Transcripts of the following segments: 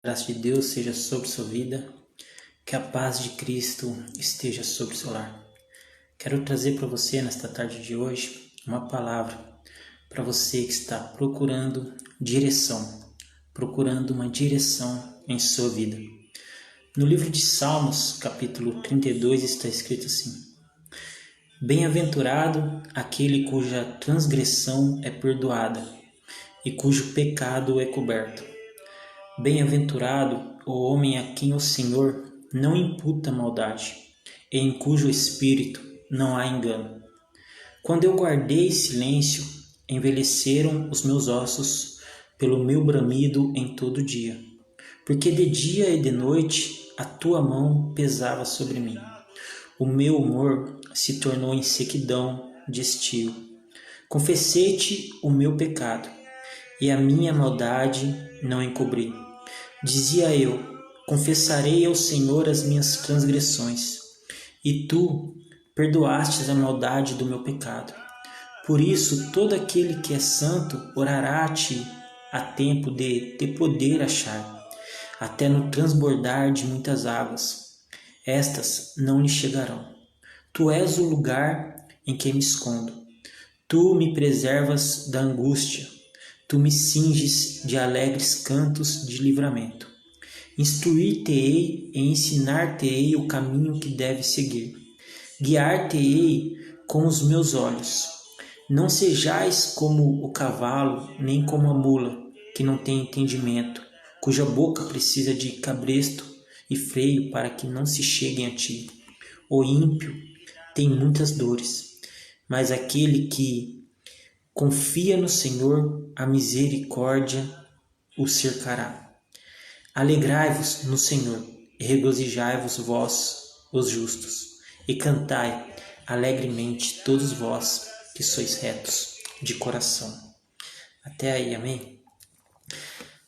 A graça de Deus seja sobre sua vida, que a paz de Cristo esteja sobre o seu lar. Quero trazer para você nesta tarde de hoje uma palavra para você que está procurando uma direção em sua vida. No livro de Salmos, capítulo 32, está escrito assim: Bem-aventurado aquele cuja transgressão é perdoada e cujo pecado é coberto. Bem-aventurado o homem a quem o Senhor não imputa maldade, e em cujo espírito não há engano. Quando eu guardei silêncio, envelheceram os meus ossos pelo meu bramido em todo dia, porque de dia e de noite a tua mão pesava sobre mim. O meu humor se tornou em sequidão de estio. Confessei-te o meu pecado, e a minha maldade não encobri. Dizia eu: confessarei ao Senhor as minhas transgressões, e tu perdoastes a maldade do meu pecado. Por isso, todo aquele que é santo orará a ti, a tempo de te poder achar, até no transbordar de muitas águas. Estas não lhe chegarão. Tu és o lugar em que me escondo. Tu me preservas da angústia. Tu me cinges de alegres cantos de livramento. Instruir-te-ei e ensinar-te-ei o caminho que deves seguir. Guiar-te-ei com os meus olhos. Não sejais como o cavalo, nem como a mula, que não tem entendimento, cuja boca precisa de cabresto e freio para que não se cheguem a ti. O ímpio tem muitas dores, mas aquele que confia no Senhor, a misericórdia o cercará. Alegrai-vos no Senhor, e regozijai-vos vós, os justos, e cantai alegremente todos vós que sois retos de coração. Até aí, amém?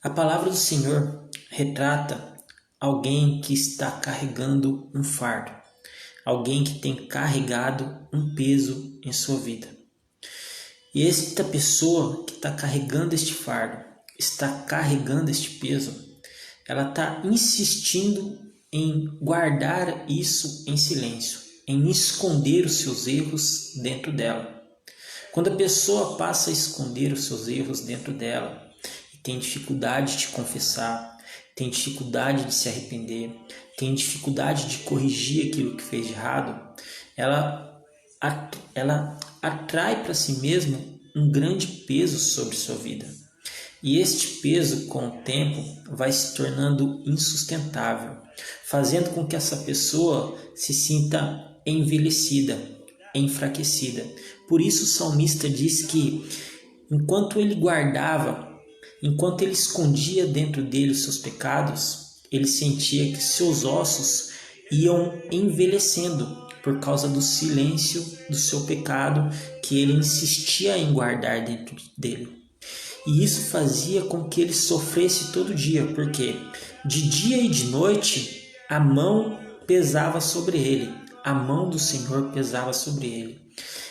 A palavra do Senhor retrata alguém que está carregando um fardo, alguém que tem carregado um peso em sua vida. E esta pessoa que está carregando este fardo, está carregando este peso, ela está insistindo em guardar isso em silêncio, em esconder os seus erros dentro dela. Quando a pessoa passa a esconder os seus erros dentro dela e tem dificuldade de confessar, tem dificuldade de se arrepender, tem dificuldade de corrigir aquilo que fez de errado, ela atrai para si mesma um grande peso sobre sua vida. E este peso, com o tempo, vai se tornando insustentável, fazendo com que essa pessoa se sinta envelhecida, enfraquecida. Por isso o salmista diz que enquanto ele escondia dentro dele os seus pecados, ele sentia que seus ossos iam envelhecendo por causa do silêncio do seu pecado que ele insistia em guardar dentro dele. E isso fazia com que ele sofresse todo dia, porque de dia e de noite a mão pesava sobre ele, a mão do Senhor pesava sobre ele.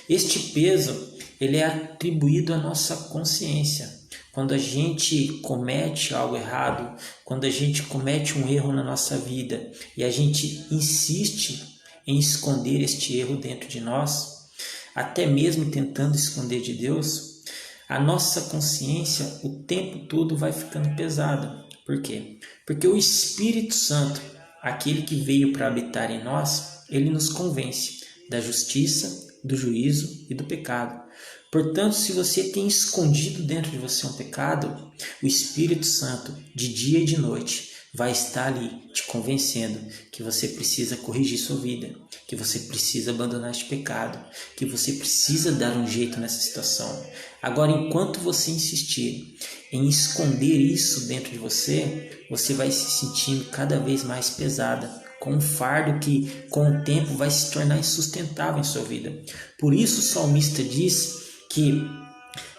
Este peso, ele é atribuído à nossa consciência. Quando a gente comete algo errado, quando a gente comete um erro na nossa vida e a gente insiste em esconder este erro dentro de nós, até mesmo tentando esconder de Deus, a nossa consciência o tempo todo vai ficando pesada. Por quê? Porque o Espírito Santo, aquele que veio para habitar em nós, ele nos convence da justiça, do juízo e do pecado. Portanto, se você tem escondido dentro de você um pecado, o Espírito Santo, de dia e de noite, vai estar ali te convencendo que você precisa corrigir sua vida, que você precisa abandonar este pecado, que você precisa dar um jeito nessa situação. Agora, enquanto você insistir em esconder isso dentro de você, você vai se sentindo cada vez mais pesada, com um fardo que com o tempo vai se tornar insustentável em sua vida. Por isso o salmista diz que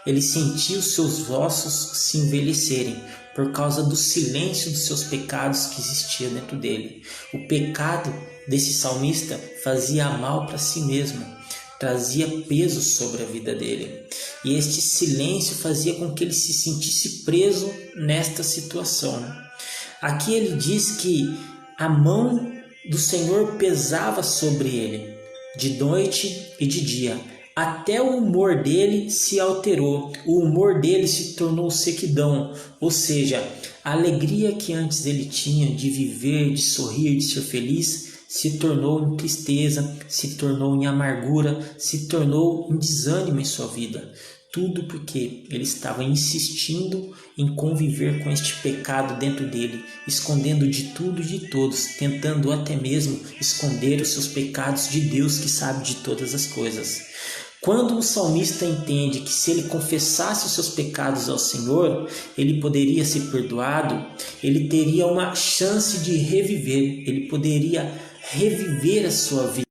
ele sentiu os seus ossos se envelhecerem por causa do silêncio dos seus pecados que existia dentro dele. O pecado desse salmista fazia mal para si mesmo, trazia peso sobre a vida dele. E este silêncio fazia com que ele se sentisse preso nesta situação. Aqui ele diz que a mão do Senhor pesava sobre ele, de noite e de dia. Até o humor dele se alterou, o humor dele se tornou sequidão, ou seja, a alegria que antes ele tinha de viver, de sorrir, de ser feliz, se tornou em tristeza, se tornou em amargura, se tornou em desânimo em sua vida. Tudo porque ele estava insistindo em conviver com este pecado dentro dele, escondendo de tudo e de todos, tentando até mesmo esconder os seus pecados de Deus que sabe de todas as coisas. Quando o salmista entende que se ele confessasse os seus pecados ao Senhor, ele poderia ser perdoado, ele teria uma chance de reviver, ele poderia reviver a sua vida,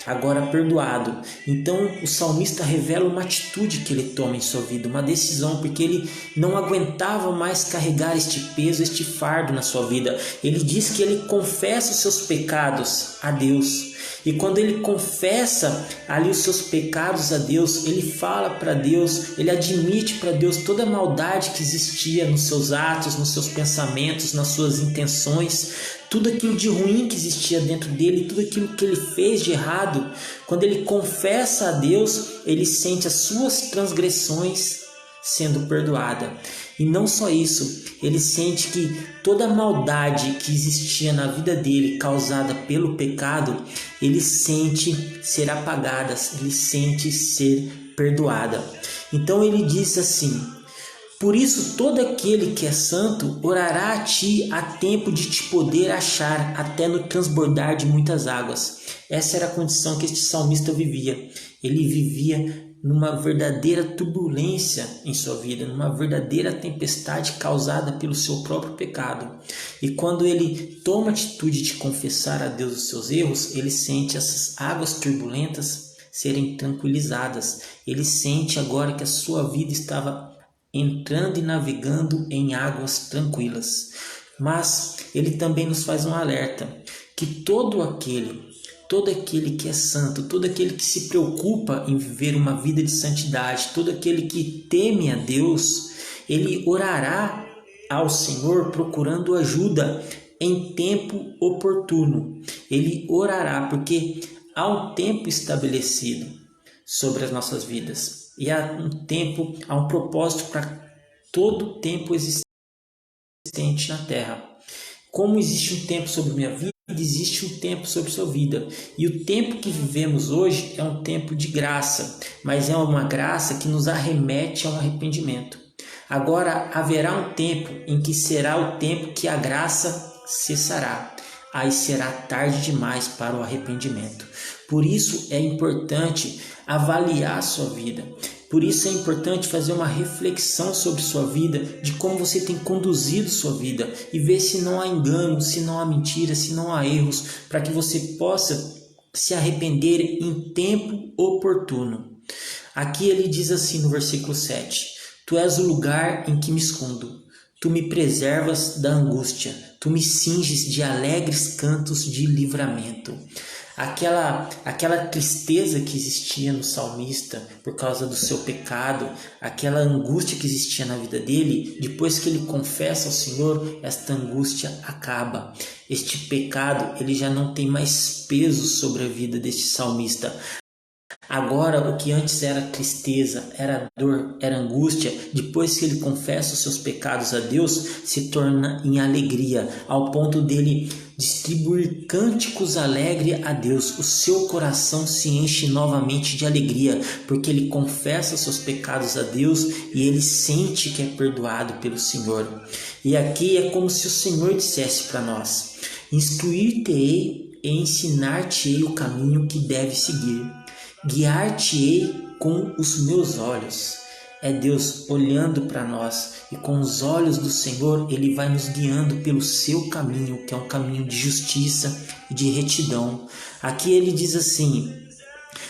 agora perdoado. Então o salmista revela uma atitude que ele toma em sua vida, uma decisão, porque ele não aguentava mais carregar este peso, este fardo na sua vida. Ele diz que ele confessa os seus pecados a Deus. E quando ele confessa ali os seus pecados a Deus, ele fala para Deus, ele admite para Deus toda a maldade que existia nos seus atos, nos seus pensamentos, nas suas intenções, tudo aquilo de ruim que existia dentro dele, tudo aquilo que ele fez de errado. Quando ele confessa a Deus, ele sente as suas transgressões sendo perdoada. E não só isso, ele sente que toda a maldade que existia na vida dele, causada pelo pecado, ele sente ser apagada, ele sente ser perdoada. Então ele diz assim: por isso todo aquele que é santo orará a ti a tempo de te poder achar, até no transbordar de muitas águas. Essa era a condição que este salmista vivia. Ele vivia numa verdadeira turbulência em sua vida, numa verdadeira tempestade causada pelo seu próprio pecado. E quando ele toma a atitude de confessar a Deus os seus erros, ele sente essas águas turbulentas serem tranquilizadas. Ele sente agora que a sua vida estava entrando e navegando em águas tranquilas. Mas ele também nos faz um alerta, que todo aquele que é santo, todo aquele que se preocupa em viver uma vida de santidade, todo aquele que teme a Deus, ele orará ao Senhor procurando ajuda em tempo oportuno. Ele orará porque há um tempo estabelecido sobre as nossas vidas e há um propósito para todo o tempo existente na Terra. Como existe um tempo sobre minha vida, existe um tempo sobre sua vida. E o tempo que vivemos hoje é um tempo de graça, mas é uma graça que nos arremete a um arrependimento. Agora haverá um tempo em que será o tempo que a graça cessará. Aí será tarde demais para o arrependimento. Por isso é importante avaliar a sua vida. Por isso é importante fazer uma reflexão sobre sua vida, de como você tem conduzido sua vida e ver se não há engano, se não há mentira, se não há erros, para que você possa se arrepender em tempo oportuno. Aqui ele diz assim no versículo 7: Tu és o lugar em que me escondo, tu me preservas da angústia, tu me cinges de alegres cantos de livramento. Aquela tristeza que existia no salmista por causa do seu pecado, aquela angústia que existia na vida dele, depois que ele confessa ao Senhor, esta angústia acaba. Este pecado, ele já não tem mais peso sobre a vida deste salmista. Agora, o que antes era tristeza, era dor, era angústia, depois que ele confessa os seus pecados a Deus, se torna em alegria, ao ponto dele distribuir cânticos alegres a Deus. O seu coração se enche novamente de alegria, porque ele confessa os seus pecados a Deus e ele sente que é perdoado pelo Senhor. E aqui é como se o Senhor dissesse para nós: instruir-te-ei e ensinar-te-ei o caminho que deve seguir. Guiar-te-ei com os meus olhos. É Deus olhando para nós e com os olhos do Senhor Ele vai nos guiando pelo seu caminho, que é um caminho de justiça e de retidão. Aqui ele diz assim: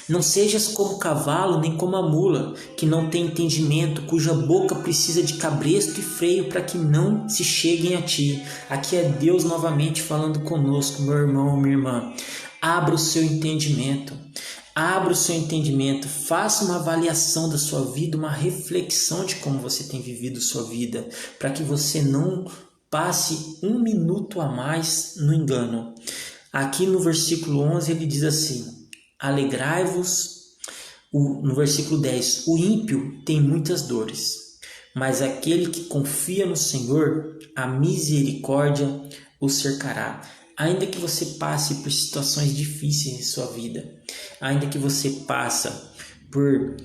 não sejas como o cavalo nem como a mula, que não tem entendimento, cuja boca precisa de cabresto e freio para que não se cheguem a ti. Aqui é Deus novamente falando conosco, meu irmão, minha irmã. Abra o seu entendimento. Abra o seu entendimento, faça uma avaliação da sua vida, uma reflexão de como você tem vivido sua vida, para que você não passe 1 minuto a mais no engano. Aqui no versículo 11 ele diz assim: alegrai-vos. No versículo 10, o ímpio tem muitas dores, mas aquele que confia no Senhor, a misericórdia o cercará. Ainda que você passe por situações difíceis em sua vida, ainda que você passe por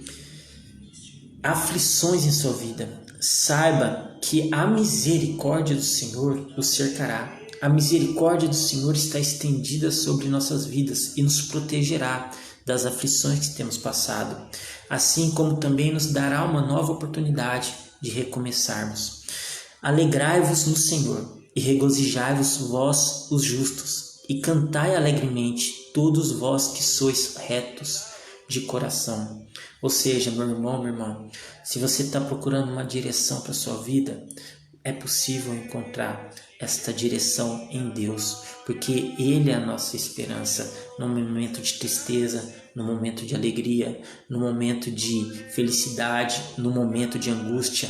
aflições em sua vida, saiba que a misericórdia do Senhor o cercará. A misericórdia do Senhor está estendida sobre nossas vidas e nos protegerá das aflições que temos passado, assim como também nos dará uma nova oportunidade de recomeçarmos. Alegrai-vos no Senhor e regozijai-vos vós os justos, e cantai alegremente todos vós que sois retos de coração. Ou seja, meu irmão, minha irmã, se você está procurando uma direção para a sua vida, é possível encontrar esta direção em Deus, porque Ele é a nossa esperança no momento de tristeza, no momento de alegria, no momento de felicidade, no momento de angústia.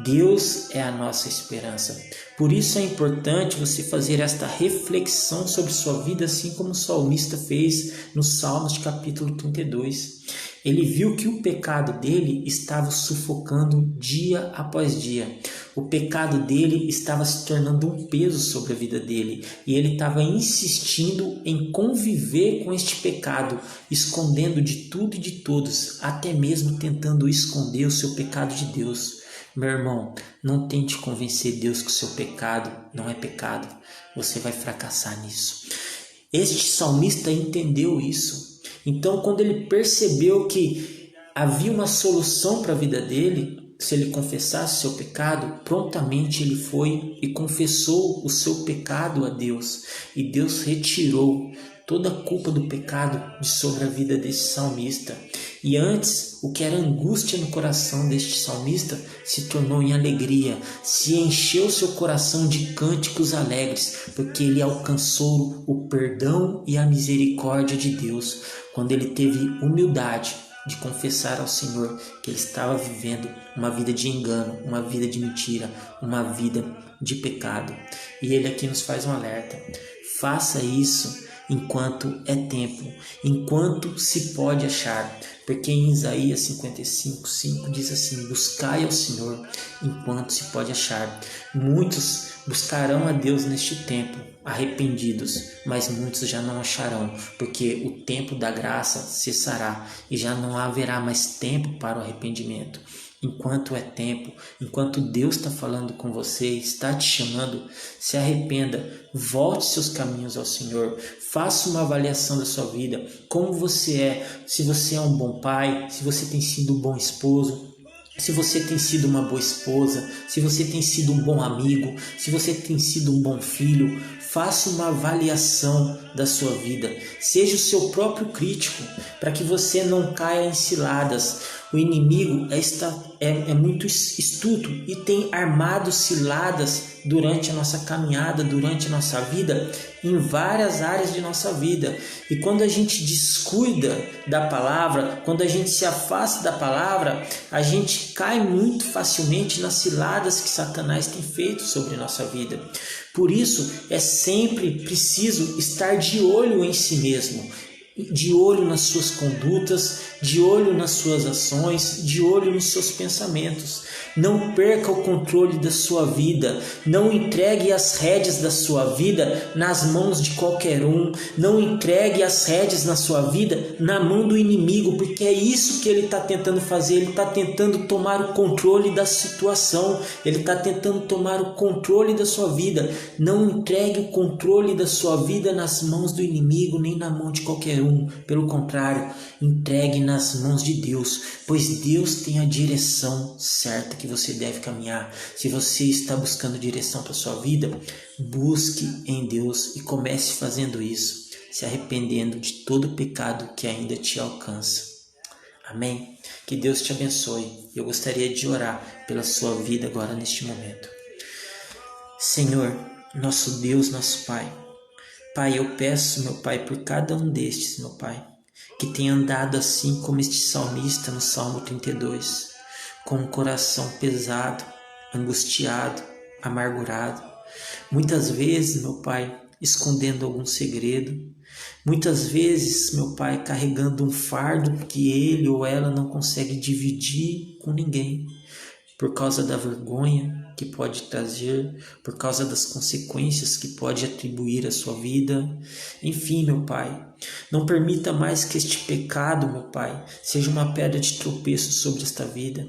Deus é a nossa esperança. Por isso é importante você fazer esta reflexão sobre sua vida, assim como o salmista fez no Salmos de capítulo 32. Ele viu que o pecado dele estava sufocando dia após dia. O pecado dele estava se tornando um peso sobre a vida dele. E ele estava insistindo em conviver com este pecado, escondendo de tudo e de todos, até mesmo tentando esconder o seu pecado de Deus. Meu irmão, não tente convencer Deus que o seu pecado não é pecado. Você vai fracassar nisso. Este salmista entendeu isso. Então, quando ele percebeu que havia uma solução para a vida dele, se ele confessasse seu pecado, prontamente ele foi e confessou o seu pecado a Deus. E Deus retirou toda a culpa do pecado de sobre a vida desse salmista. E antes, o que era angústia no coração deste salmista se tornou em alegria, se encheu seu coração de cânticos alegres, porque ele alcançou o perdão e a misericórdia de Deus, quando ele teve humildade de confessar ao Senhor que ele estava vivendo uma vida de engano, uma vida de mentira, uma vida de pecado. E ele aqui nos faz um alerta: faça isso enquanto é tempo, enquanto se pode achar, porque em Isaías 55:5 diz assim: buscai ao Senhor enquanto se pode achar. Muitos buscarão a Deus neste tempo, arrependidos, mas muitos já não acharão, porque o tempo da graça cessará e já não haverá mais tempo para o arrependimento. Enquanto é tempo, enquanto Deus está falando com você, está te chamando, se arrependa, volte seus caminhos ao Senhor, faça uma avaliação da sua vida, como você é, se você é um bom pai, se você tem sido um bom esposo, se você tem sido uma boa esposa, se você tem sido um bom amigo, se você tem sido um bom filho. Faça uma avaliação da sua vida, seja o seu próprio crítico, para que você não caia em ciladas. O inimigo é muito astuto e tem armado ciladas durante a nossa caminhada, durante a nossa vida, em várias áreas de nossa vida. E quando a gente descuida da palavra, quando a gente se afasta da palavra, a gente cai muito facilmente nas ciladas que Satanás tem feito sobre a nossa vida. Por isso, é sempre preciso estar de olho em si mesmo, de olho nas suas condutas, de olho nas suas ações, de olho nos seus pensamentos. Não perca o controle da sua vida, não entregue as rédeas da sua vida nas mãos de qualquer um, não entregue as rédeas na sua vida na mão do inimigo, porque é isso que ele está tentando fazer. Ele está tentando tomar o controle da situação, ele está tentando tomar o controle da sua vida. Não entregue o controle da sua vida nas mãos do inimigo, nem na mão de qualquer um. Pelo contrário, entregue nas mãos de Deus, pois Deus tem a direção certa que você deve caminhar. Se você está buscando direção para sua vida, busque em Deus e comece fazendo isso, se arrependendo de todo o pecado que ainda te alcança. Amém? Que Deus te abençoe. Eu gostaria de orar pela sua vida agora neste momento. Senhor, nosso Deus, nosso Pai, Pai, eu peço, meu Pai, por cada um destes, meu Pai, que tem andado assim como este salmista no Salmo 32, com um coração pesado, angustiado, amargurado. Muitas vezes, meu Pai, escondendo algum segredo. Muitas vezes, meu Pai, carregando um fardo que ele ou ela não consegue dividir com ninguém, por causa da vergonha que pode trazer, por causa das consequências que pode atribuir à sua vida. Enfim, meu Pai, não permita mais que este pecado, meu Pai, seja uma pedra de tropeço sobre esta vida.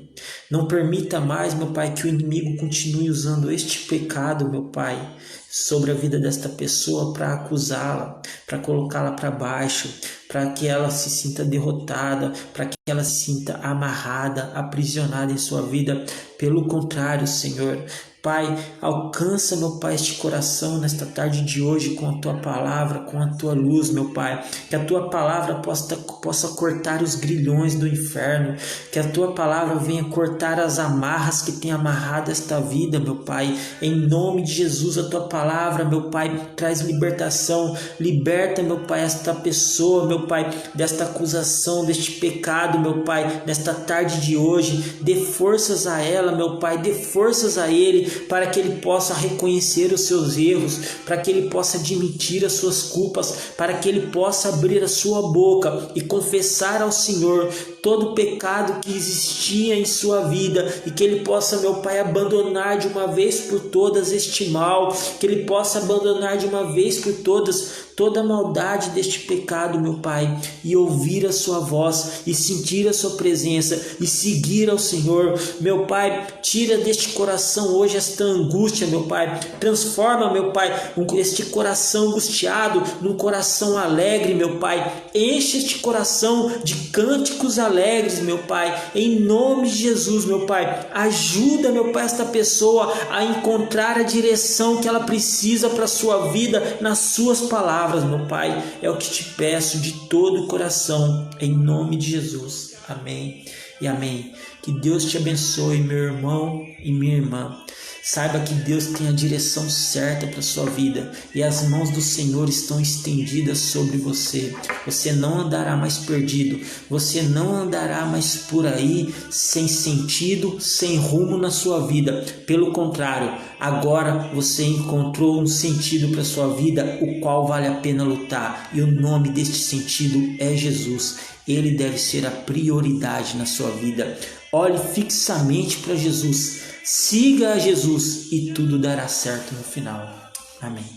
Não permita mais, meu Pai, que o inimigo continue usando este pecado, meu Pai, sobre a vida desta pessoa para acusá-la, para colocá-la para baixo, para que ela se sinta derrotada, para que ela se sinta amarrada, aprisionada em sua vida. Pelo contrário, Senhor, Pai, alcança, meu Pai, este coração nesta tarde de hoje com a Tua palavra, com a Tua luz, meu Pai. Que a Tua palavra possa cortar os grilhões do inferno. Que a Tua palavra venha cortar as amarras que tem amarrado esta vida, meu Pai. Em nome de Jesus, a Tua palavra, meu Pai, traz libertação. Liberta, meu Pai, esta pessoa, meu Pai, desta acusação, deste pecado, meu Pai, nesta tarde de hoje. Dê forças a ela, meu Pai, dê forças a ele, para que ele possa reconhecer os seus erros, para que ele possa admitir as suas culpas, para que ele possa abrir a sua boca e confessar ao Senhor todo o pecado que existia em sua vida, e que ele possa, meu Pai, abandonar de uma vez por todas este mal, que ele possa abandonar de uma vez por todas toda a maldade deste pecado, meu Pai, e ouvir a sua voz, e sentir a sua presença, e seguir ao Senhor. Meu Pai, tira deste coração hoje esta angústia, meu Pai, transforma, meu Pai, este coração angustiado num coração alegre, meu Pai, enche este coração de cânticos alegres, meu Pai, em nome de Jesus, meu Pai. Ajuda, meu Pai, esta pessoa a encontrar a direção que ela precisa para a sua vida nas suas palavras, meu Pai. É o que te peço de todo o coração, em nome de Jesus. Amém e amém. Que Deus te abençoe, meu irmão e minha irmã. Saiba que Deus tem a direção certa para a sua vida, e as mãos do Senhor estão estendidas sobre você. Você não andará mais perdido, você não andará mais por aí sem sentido, sem rumo na sua vida. Pelo contrário, agora você encontrou um sentido para a sua vida, o qual vale a pena lutar, e o nome deste sentido é Jesus. Ele deve ser a prioridade na sua vida. Olhe fixamente para Jesus, siga a Jesus e tudo dará certo no final. Amém.